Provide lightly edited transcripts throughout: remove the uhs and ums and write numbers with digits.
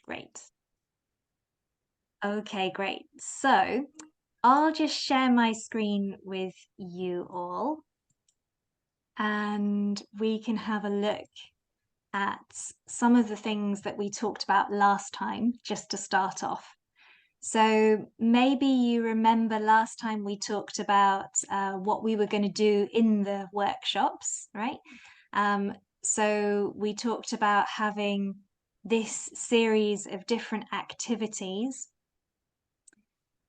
Great. Okay, great. So I'll just share my screen with you all, and we can have a look at some of the things that we talked about last time, just to start off. So maybe you remember last time we talked about what we were going to do in the workshops, right? Um, so we talked about having this series of different activities.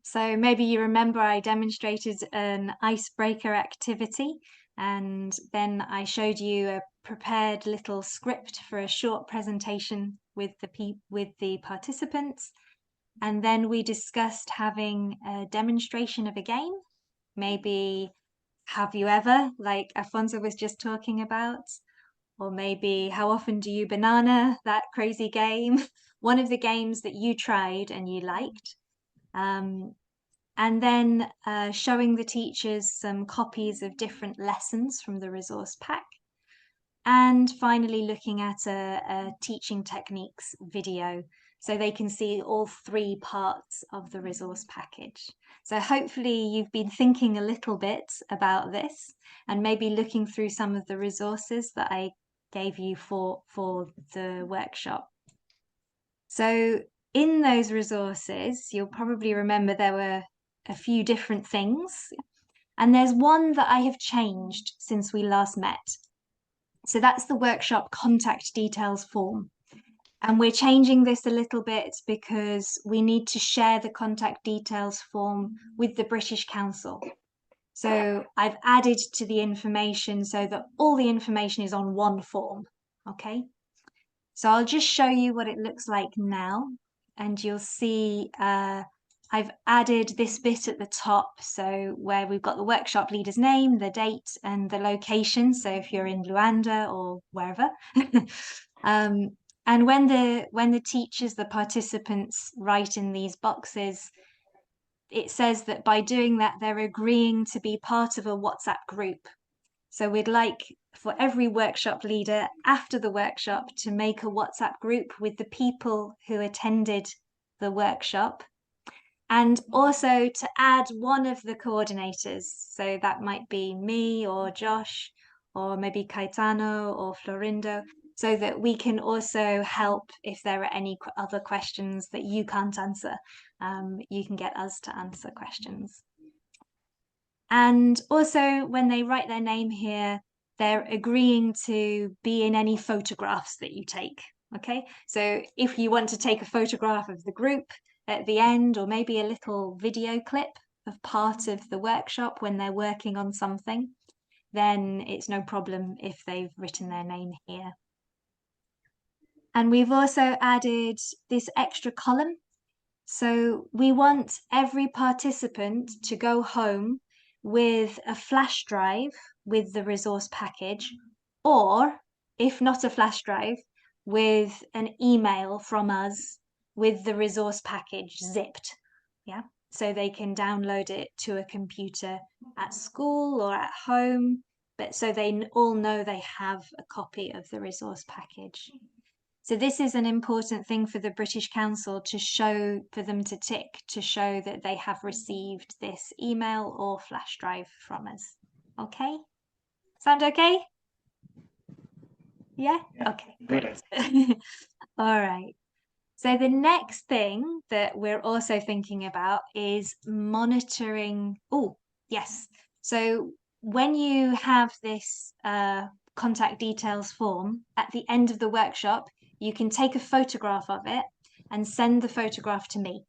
So maybe you remember I demonstrated an icebreaker activity, and then I showed you a prepared little script for a short presentation with the participants. And then we discussed having a demonstration of a game. Maybe have you ever, like Afonso was just talking about, or maybe how often do you banana, that crazy game, one of the games that you tried and you liked. And then showing the teachers some copies of different lessons from the resource pack. And finally, looking at a teaching techniques video so they can see all three parts of the resource package. So hopefully you've been thinking a little bit about this and maybe looking through some of the resources that I gave you for the workshop. So in those resources, you'll probably remember there were a few different things. And there's one that I have changed since we last met. So that's the workshop contact details form. And we're changing this a little bit because we need to share the contact details form with the British Council. So I've added to the information so that all the information is on one form, okay? So I'll just show you what it looks like now, and you'll see I've added this bit at the top, so where we've got the workshop leader's name, the date, and the location, so if you're in Luanda or wherever. And when the teachers, the participants write in these boxes, it says that by doing that, they're agreeing to be part of a WhatsApp group. So we'd like for every workshop leader after the workshop to make a WhatsApp group with the people who attended the workshop, and also to add one of the coordinators. So that might be me or Josh, or maybe Caetano or Florindo, so that we can also help if there are any other questions that you can't answer. You can get us to answer questions. And also, when they write their name here, they're agreeing to be in any photographs that you take. Okay, so if you want to take a photograph of the group at the end, or maybe a little video clip of part of the workshop when they're working on something, then it's no problem if they've written their name here. And we've also added this extra column. So we want every participant to go home with a flash drive with the resource package, or if not a flash drive, with an email from us with the resource package zipped. Yeah. So they can download it to a computer at school or at home, but so they all know they have a copy of the resource package. So this is an important thing for the British Council to show, for them to tick, to show that they have received this email or flash drive from us. Okay? Sound okay? Yeah? Okay, great. All right. So the next thing that we're also thinking about is monitoring. Oh, yes. So when you have this contact details form at the end of the workshop, you can take a photograph of it and send the photograph to me.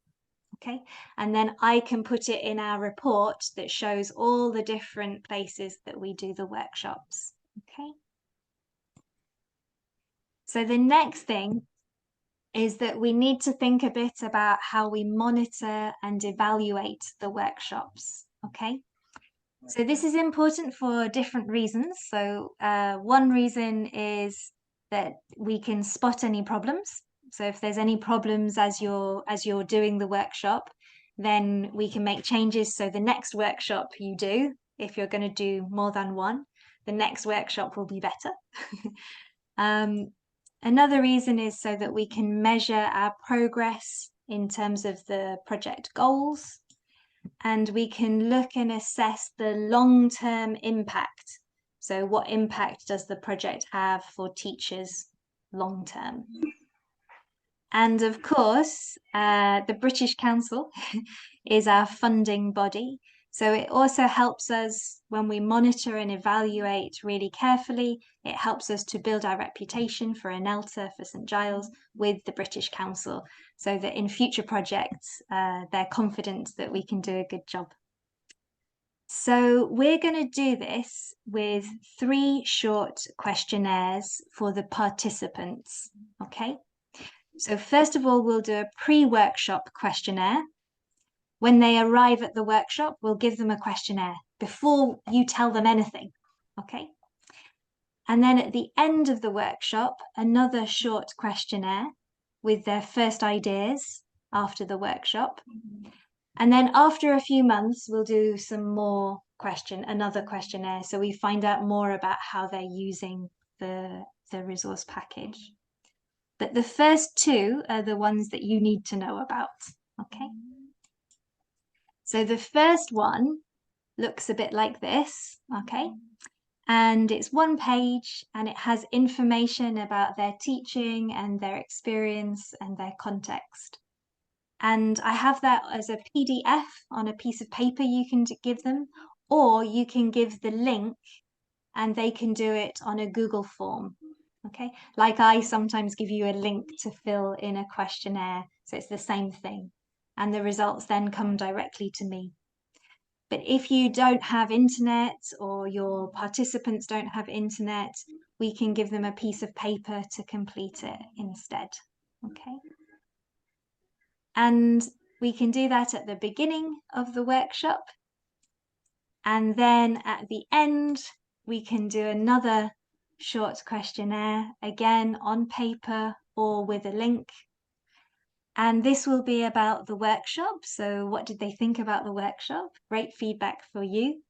Okay, and then I can put it in our report that shows all the different places that we do the workshops. Okay. So the next thing is that we need to think a bit about how we monitor and evaluate the workshops. Okay. So this is important for different reasons. So one reason is that we can spot any problems. So if there's any problems as you're doing the workshop, then we can make changes. So the next workshop you do, if you're going to do more than one, the next workshop will be better. Another reason is so that we can measure our progress in terms of the project goals, and we can look and assess the long-term impact. So what impact does the project have for teachers long-term? And of course, the British Council is our funding body. So it also helps us when we monitor and evaluate really carefully. It helps us to build our reputation for ANELTA, for St Giles, with the British Council, so that in future projects, they're confident that we can do a good job. So we're going to do this with 3 short questionnaires for the participants, okay? So first of all, we'll do a pre-workshop questionnaire. When they arrive at the workshop, we'll give them a questionnaire before you tell them anything, okay? And then at the end of the workshop, another short questionnaire with their first ideas after the workshop. And then after a few months, we'll do some more another questionnaire. So we find out more about how they're using the resource package. But the first 2 are the ones that you need to know about, okay? So the first one looks a bit like this, okay? And it's 1 page and it has information about their teaching and their experience and their context. And I have that as a PDF on a piece of paper you can give them, or you can give the link and they can do it on a Google form. Okay, like I sometimes give you a link to fill in a questionnaire, so it's the same thing. And the results then come directly to me. But if you don't have internet or your participants don't have internet, we can give them a piece of paper to complete it instead. Okay. And we can do that at the beginning of the workshop. And then at the end, we can do another short questionnaire, again on paper or with a link. And this will be about the workshop. So what did they think about the workshop? Great feedback for you.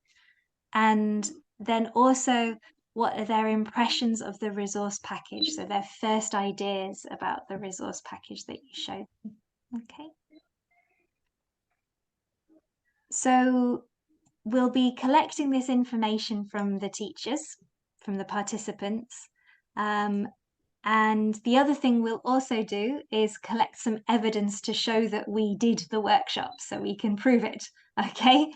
And then also, what are their impressions of the resource package? So their first ideas about the resource package that you showed them. Okay. So we'll be collecting this information from the teachers, from the participants. And the other thing we'll also do is collect some evidence to show that we did the workshop so we can prove it, okay?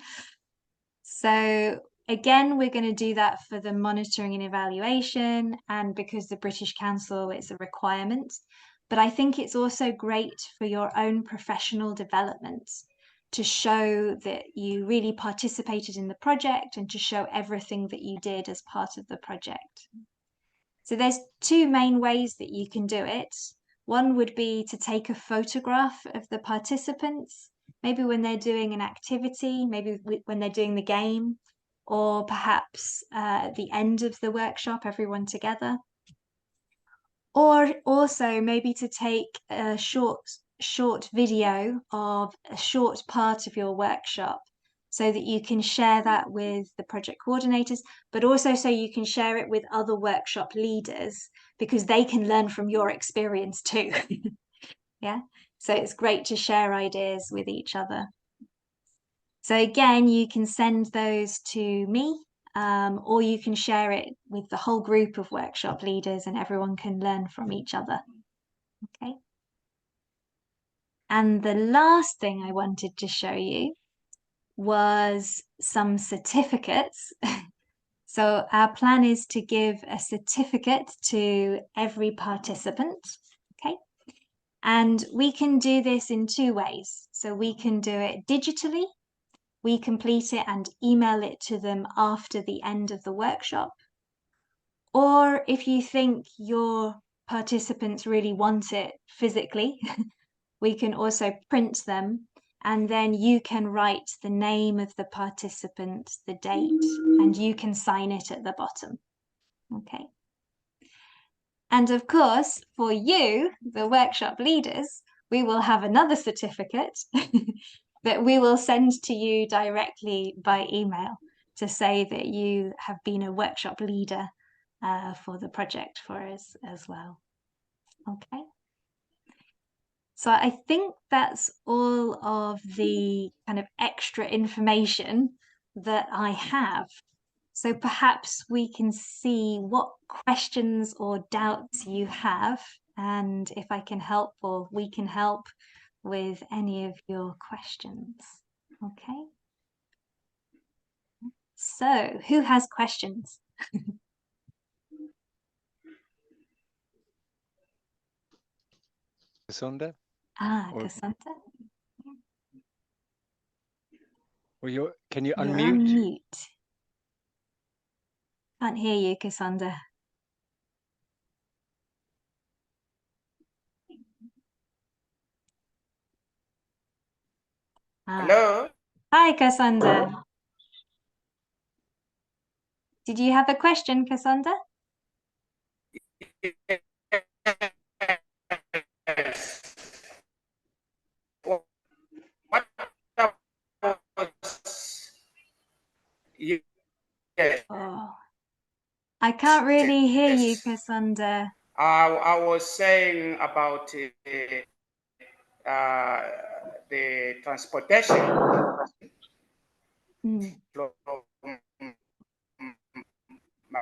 So again, we're going to do that for the monitoring and evaluation, and because the British Council, it's a requirement. But I think it's also great for your own professional development to show that you really participated in the project and to show everything that you did as part of the project. So there's 2 main ways that you can do it. One would be to take a photograph of the participants, maybe when they're doing an activity, maybe when they're doing the game, or perhaps at the end of the workshop, everyone together. Or also maybe to take a short video of a short part of your workshop so that you can share that with the project coordinators, but also so you can share it with other workshop leaders because they can learn from your experience too. Yeah, so it's great to share ideas with each other. So again, you can send those to me, or you can share it with the whole group of workshop leaders and everyone can learn from each other. Okay. And the last thing I wanted to show you was some certificates. So our plan is to give a certificate to every participant, okay? And we can do this in 2 ways. So we can do it digitally. We complete it and email it to them after the end of the workshop. Or if you think your participants really want it physically, we can also print them, and then you can write the name of the participant, the date, and you can sign it at the bottom. Okay. And of course, for you, the workshop leaders, we will have another certificate that we will send to you directly by email to say that you have been a workshop leader for the project for us as well. Okay. So I think that's all of the kind of extra information that I have. So perhaps we can see what questions or doubts you have, and if I can help or we can help with any of your questions. Okay. So who has questions? Cassandra? Or, Cassandra, can you you're unmute? on mute. Can't hear you, Cassandra. Hello? Hi, Cassandra. Did you have a question, Cassandra? What was, yes, Oh, I can't really hear you, yes. Cassandra. I was saying about the transportation Mm, from my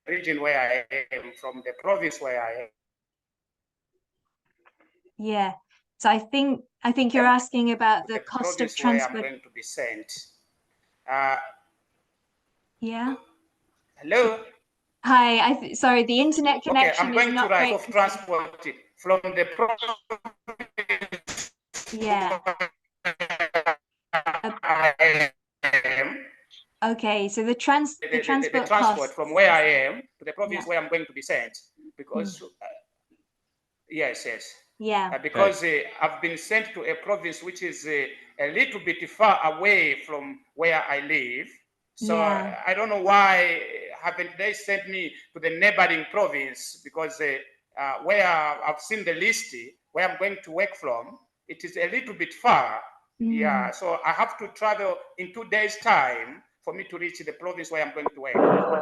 region where I am, from the province where I yeah. So I think you're am, asking about to the the cost of province where I'm transport. going to be sent. Uh, Yeah. Hello? Hi. Sorry, the internet Okay, I'm connection is going to not write great. of transport from the province Yeah. Uh, I am. okay. So the The transport transport from where I am to the province Yeah. where I'm going to be sent, Mm, because yes, yeah. because I've been sent to a province which is a little bit far away from where I live. So Yeah. I don't know why haven't they sent me to the neighboring province, because where I've seen the list where I'm going to work from, it is a little bit far. Yeah, Mm, so I have to travel in 2 days' time for me to reach the province where I'm going to work.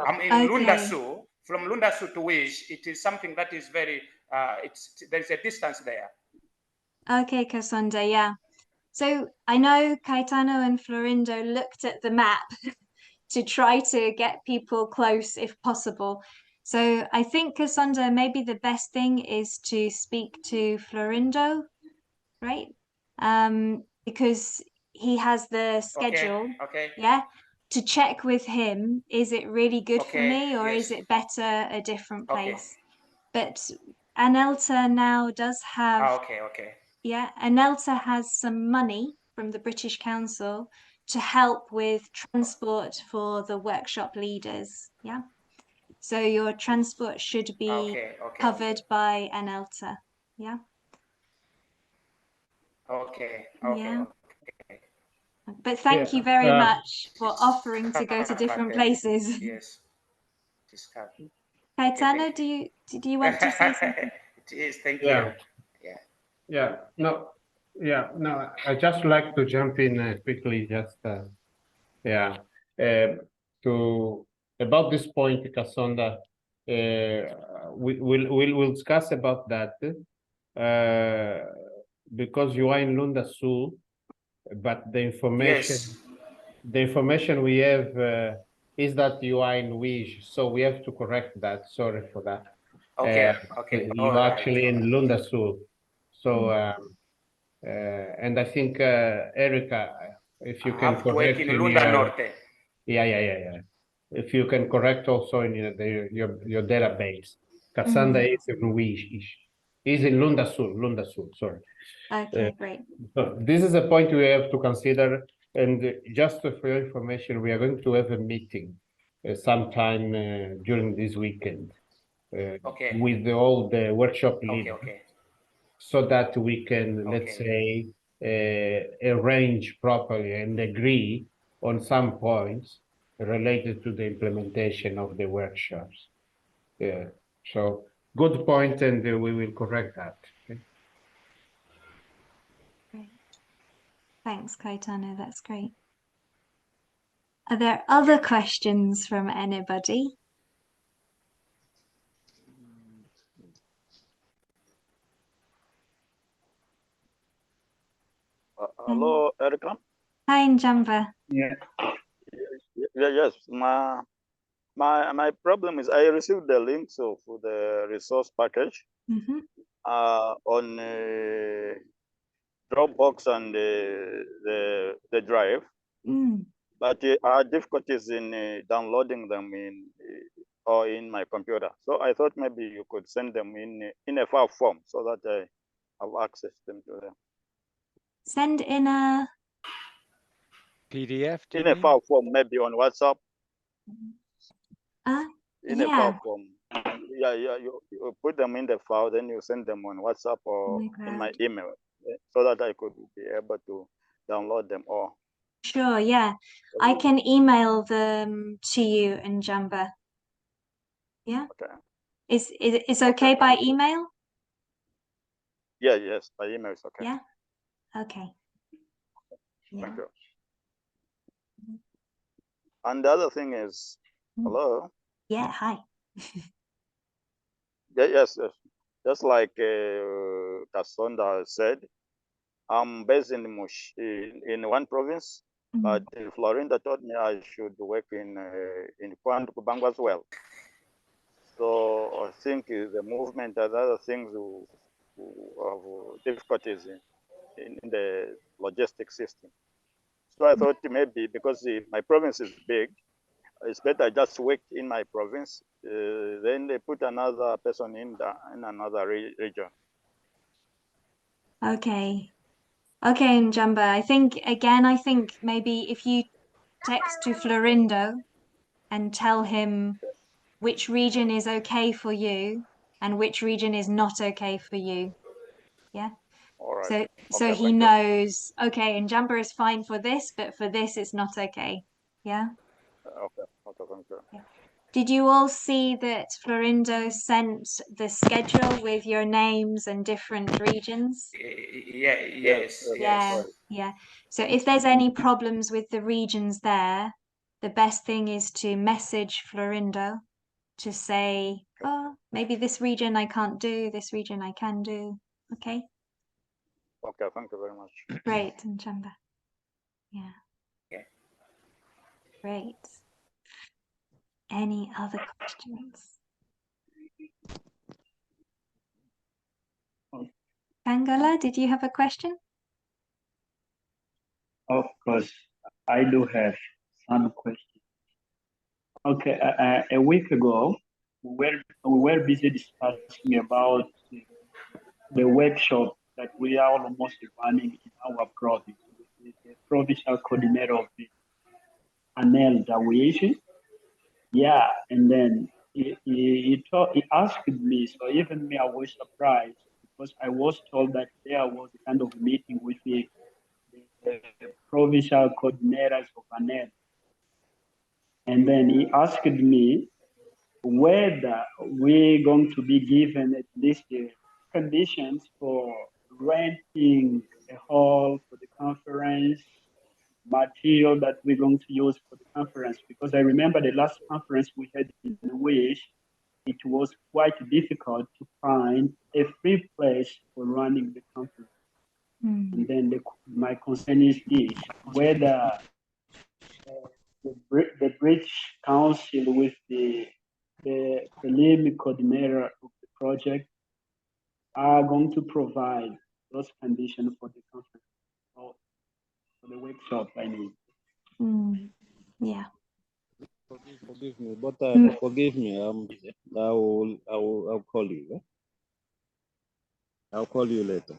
I'm in okay. Lundasu. From Lundasu to Wish, it is something that is very, there's a distance there. Okay, Cassandra. Yeah. So I know Caetano and Florindo looked at the map to try to get people close if possible. So I think, Cassandra, maybe the best thing is to speak to Florindo, right? Because he has the Okay, schedule, okay, yeah, to check with him, is it really good for okay, me or is yes, it better a different okay. place? But Anelta now does have, Okay, okay, yeah, Anelta has some money from the British Council to help with transport for the workshop leaders, yeah? So your transport should be okay, okay, covered by Anelta, yeah? okay, okay, Yeah. okay. But thank you very Yeah. much for offering to go to different places. Yes, it is covered. Okay, thank Caetano, you. do you want to say something? It is, thank you. Yeah. Yeah. Yeah. No. Yeah. No. I just like to jump in quickly. Just yeah. To about this point, Cassandra. We'll discuss about that. Because you are in Lunda Sul, but Yes. the information we have is that you are in Wish, so we have to correct that. Sorry for that. Okay, okay, all You're right, actually all in right. Lunda Sul. So, Mm. and I think, Erica, if you I can have to work correct in in Lunda your, Norte. yeah. If you can correct also in your database. Cassandra Mm. is in Wish, is in Lunda Sul, sorry. Okay, great. So this is a point we have to consider. And just for your information, we are going to have a meeting sometime during this weekend Okay, with all the workshop okay, leaders, okay, so that we can, let's okay, say, arrange properly and agree on some points related to the implementation of the workshops. Yeah. So good point, and we will correct that. Okay? Great. Thanks, Caetano. That's great. Are there other questions from anybody? Hello, Erica. Hi, Njamba. Yeah. Yes. My problem is I received the links of the resource package Mm-hmm. on Dropbox and the drive, but I had difficulties in downloading them or in my computer. So I thought maybe you could send them in a file form so that I have access them to them. Send in a PDF, do you In a mean? file form, maybe on WhatsApp. In a yeah. file form. Yeah, you put them in the file, then you send them on WhatsApp or in my email so that I could be able to download them all. Sure, yeah. I can email them to you, Njamba. Yeah? Okay. Is okay by email? Yeah, yes, by email is okay. Yeah? Okay. Yeah. Thank you. And the other thing is, hello? Yeah, hi. Yes. Just like Kasonda said, I'm based in in one province, but Florinda told me I should work in Kwandu Kubangu as well. So I think the movement and other things who have difficulties in the logistic system. So I thought maybe because my province is big, it's better I just work in my province. Then they put another person in another region. Okay. Okay, Njamba. I think maybe if you text to Florindo and tell him which region is okay for you and which region is not okay for you. Yeah. All right. So Okay, he knows, okay, Njamba is fine for this, but for this it's not okay. Yeah. Okay, thank you. Yeah. Did you all see that Florindo sent the schedule with your names and different regions? Yes. Yeah. So if there's any problems with the regions there, the best thing is to message Florindo to say, oh, maybe this region I can't do, this region I can do. Okay. Okay, thank you very much. Great, Njamba. Yeah. Okay. Great. Any other questions? Kangala, did you have a question? Of course, I do have some questions. Okay, a week ago, we were busy discussing about the workshop that we are almost running in our province, with the provincial coordinator of the ANEL Dawishi. Yeah, and then he asked me, so even me, I was surprised because I was told that there was a kind of meeting with the provincial coordinators of ANEL. And then he asked me whether we're going to be given at least the conditions for renting a hall for the conference, material that we're going to use for the conference. Because I remember the last conference we had in Wish, it was quite difficult to find a free place for running the conference. And then my concern is this, whether the British Council with the preliminary coordinator of the project are going to provide those conditions for the conference, or for the workshop, I mean. Yeah. Forgive me, but forgive me. I'll call you. Yeah? I'll call you later.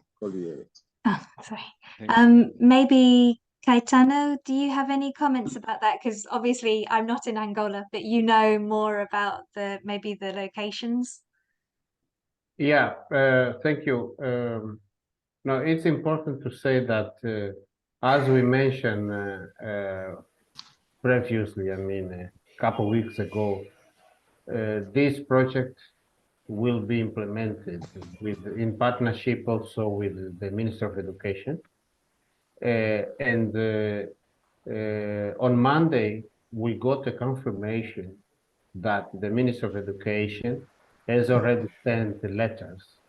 Oh, sorry. Maybe Caetano, do you have any comments about that? Because obviously I'm not in Angola, but you know more about maybe the locations. Yeah, thank you. No, it's important to say that, as we mentioned previously, I mean, a couple of weeks ago, this project will be implemented in partnership also with the Minister of Education. And on Monday, we got a confirmation that the Minister of Education has already sent letters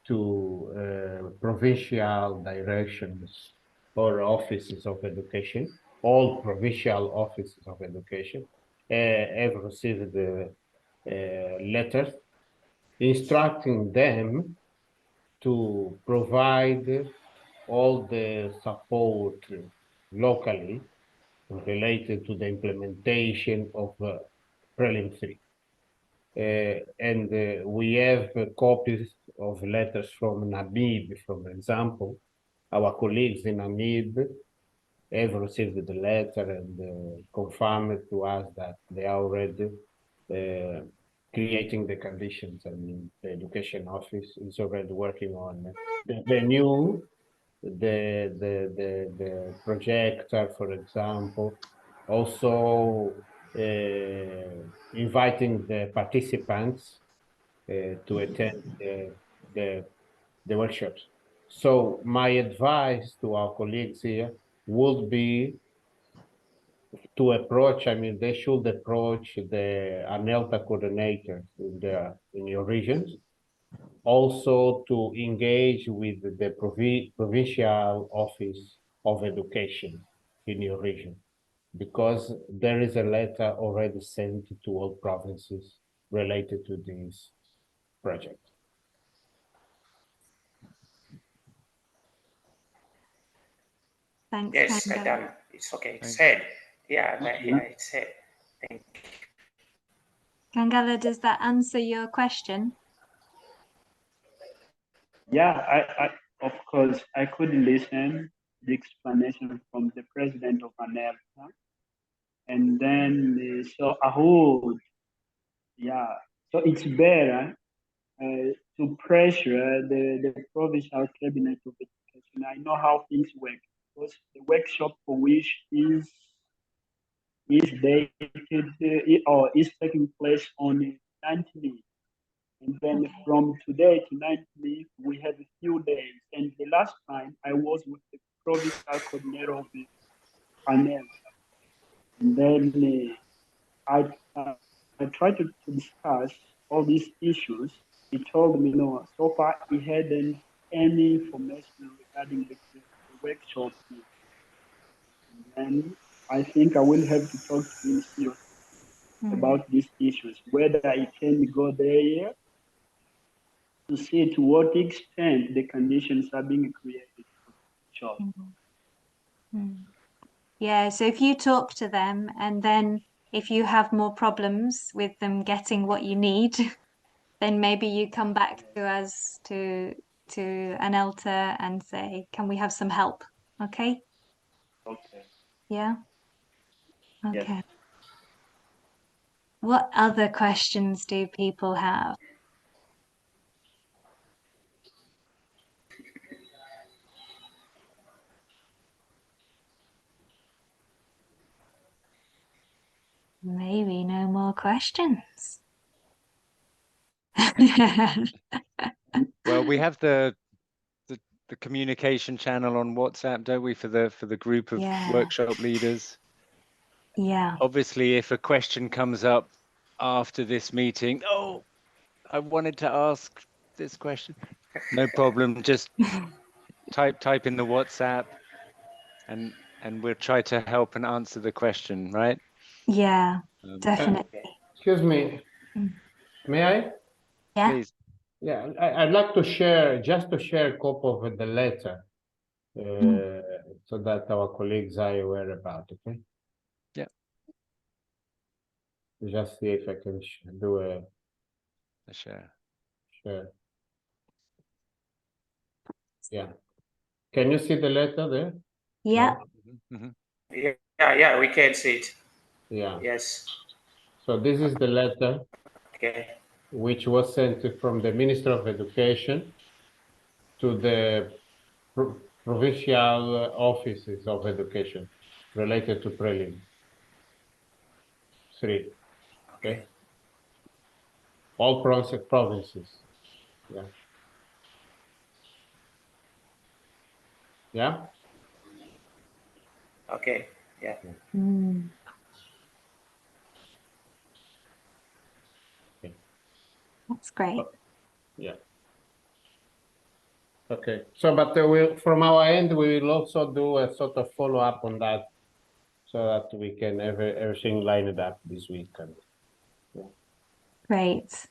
to provincial directions or offices of education, all provincial offices of education, have received the letters instructing them to provide all the support locally related to the implementation of Prelim 3. And we have copies of letters from Namib, for example. Our colleagues in Namib have received the letter and confirmed to us that they are already creating the conditions. I mean, the education office is already working on the new, the projector, for example, also inviting the participants to attend the workshops. So my advice to our colleagues here would be to approach, I mean, they should approach the ANELTA coordinators in your regions, also to engage with the provincial office of education in your region, because there is a letter already sent to all provinces related to this project. Thanks. Yes, Kanga. Madam. It's okay. It's said. Yeah, it's said. Thank you. Kangala, does that answer your question? Yeah, I of course I could listen the explanation from the president of America, and then so I would, yeah. So it's better to pressure the provincial cabinet of education. I know how things work because the workshop for which is dated or is taking place on 19th. And then from today to 19th, we have a few days. And the last time I was with the provincial coordinator of the panel. And then I tried to discuss all these issues. He told me, no, so far he hadn't any information regarding the workshop here. And then I think I will have to talk to him seriously about these issues, whether I can go there to see to what extent the conditions are being created. Sure. Yeah, so if you talk to them and then if you have more problems with them getting what you need, then maybe you come back to us to ANELTA and say, can we have some help? Okay? Okay. Yeah? Okay. Yes. What other questions do people have? Maybe no more questions. Well, we have the communication channel on WhatsApp, don't we, for the group of workshop leaders? Yeah. Obviously, if a question comes up after this meeting, oh, I wanted to ask this question. No problem. Just type in the WhatsApp, and we'll try to help and answer the question, right? Yeah, definitely. Excuse me, may I? Yeah. Please. Yeah, I'd like to share a copy of the letter so that our colleagues are aware about it. Okay? Yeah. Just see if I can do a share. Share. Yeah. Can you see the letter there? Yeah. No? Yeah, we can see it. Yeah. Yes. So this is the letter which was sent from the Minister of Education to the provincial offices of education related to Prelim 3. Okay. All provinces. Yeah. Yeah. Okay. Yeah. That's great. Yeah. Okay. So, but from our end, we will also do a sort of follow-up on that so that we can have everything lined up this weekend. Great.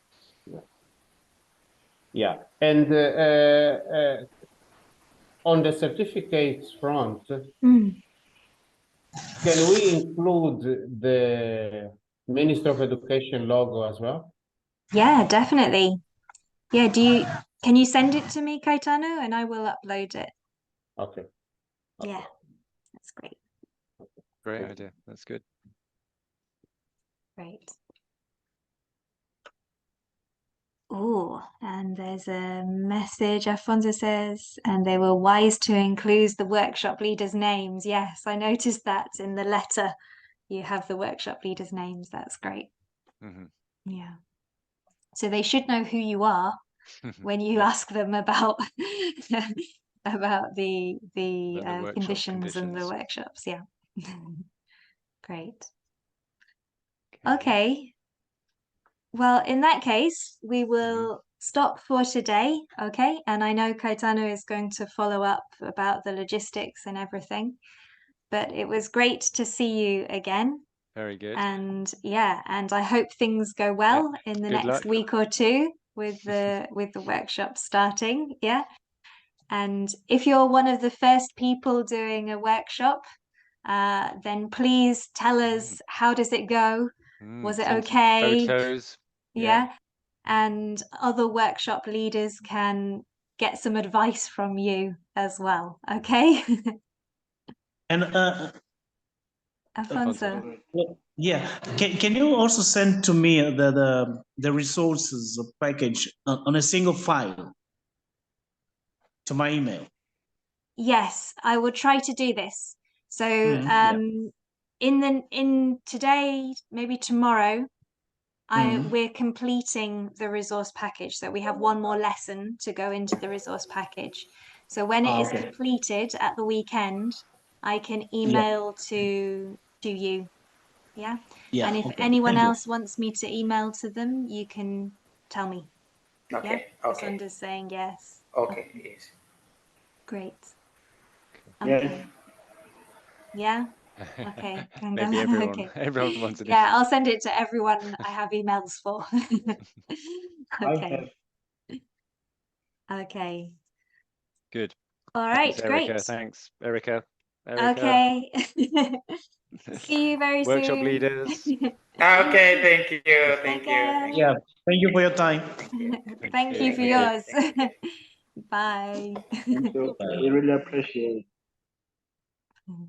Yeah. And on the certificates front, Mm. can we include the Minister of Education logo as well? Yeah, definitely. Yeah, can you send it to me, Caetano, and I will upload it? Okay. Yeah, that's great. Great idea. That's good. Great. Oh, and there's a message, Afonso says, and they were wise to include the workshop leaders' names. Yes, I noticed that in the letter. You have the workshop leaders' names. That's great. Mhm. Yeah. So they should know who you are when you ask them about about the workshop conditions and the conditions. workshops. Yeah. Great. Okay. Okay. Well, in that case, we will stop for today, okay? And I know Caetano is going to follow up about the logistics and everything, but it was great to see you again. Very good. And yeah, and I hope things go well in the Good next luck. week or two with the workshop starting. Yeah. And if you're one of the first people doing a workshop, then please tell us how does it go? Was it Send some okay? photos. Yeah. And other workshop leaders can get some advice from you as well. Okay. And Afonso. yeah, can you also send to me the resources package on a single file to my email? Yes, I will try to do this. So Yeah. in today, maybe tomorrow, we're completing the resource package. So we have one more lesson to go into the resource package. So when it is Okay. completed at the weekend, I can email to you. Yeah. Yeah. And if Okay. anyone Thank you. else wants me to email to them, you can tell me. Okay. Yeah. Okay. Cassandra's saying yes. Okay. Yes. Great. Yes. Okay. Yeah. Okay. Maybe everyone. Okay. Everyone wants it. Yeah, I'll send it to everyone I have emails for. I Okay. have. Okay. Good. All right, Thanks, Erica. great. Thanks, Erica. Okay. See you very Workshop soon. leaders. Okay. Thank you. Thank you. Okay. Thank Yeah. Thank you for your time. Thank you for Thank you. yours. you. Bye. Thank you. We really appreciate it.